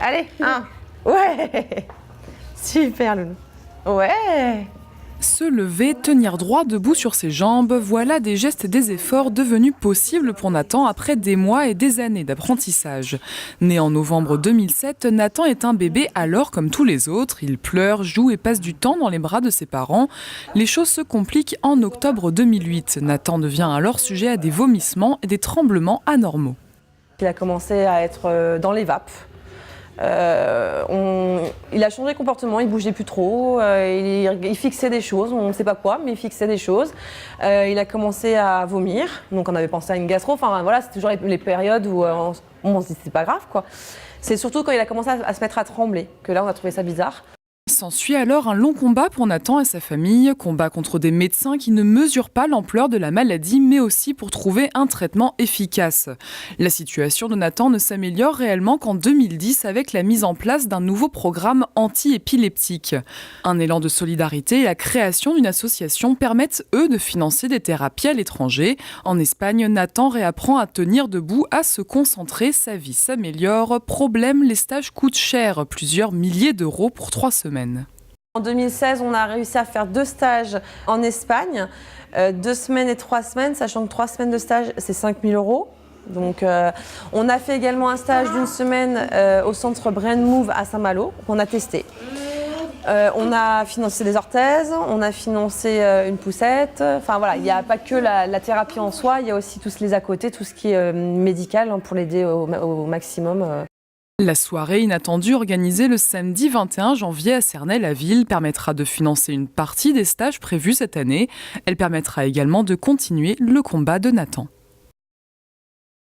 Allez, 1. Ouais. Super, Loulou. Ouais. Se lever, tenir droit debout sur ses jambes, voilà des gestes et des efforts devenus possibles pour Nathan après des mois et des années d'apprentissage. Né en novembre 2007, Nathan est un bébé alors comme tous les autres. Il pleure, joue et passe du temps dans les bras de ses parents. Les choses se compliquent en octobre 2008. Nathan devient alors sujet à des vomissements et des tremblements anormaux. Il a commencé à être dans les vapes. Il a changé de comportement, il bougeait plus trop, il fixait des choses, on ne sait pas quoi, mais il fixait des choses. Il a commencé à vomir, donc on avait pensé à une gastro, enfin voilà, c'est toujours les périodes où on se dit c'est pas grave quoi. C'est surtout quand il a commencé à se mettre à trembler, que là on a trouvé ça bizarre. S'ensuit alors un long combat pour Nathan et sa famille, combat contre des médecins qui ne mesurent pas l'ampleur de la maladie, mais aussi pour trouver un traitement efficace. La situation de Nathan ne s'améliore réellement qu'en 2010 avec la mise en place d'un nouveau programme anti-épileptique. Un élan de solidarité et la création d'une association permettent, eux, de financer des thérapies à l'étranger. En Espagne, Nathan réapprend à tenir debout, à se concentrer, sa vie s'améliore. Problème, les stages coûtent cher, plusieurs milliers d'euros pour 3 semaines. En 2016, on a réussi à faire 2 stages en Espagne, 2 semaines et 3 semaines, sachant que 3 semaines de stage, c'est 5 000 euros. Donc, on a fait également un stage d'1 semaine au centre Brain Move à Saint-Malo, qu'on a testé. On a financé des orthèses, on a financé une poussette. Enfin voilà, il n'y a pas que la thérapie en soi, il y a aussi tous les à côté, tout ce qui est médical pour l'aider au maximum. La soirée inattendue organisée le samedi 21 janvier à Cernay-la-Ville permettra de financer une partie des stages prévus cette année. Elle permettra également de continuer le combat de Nathan.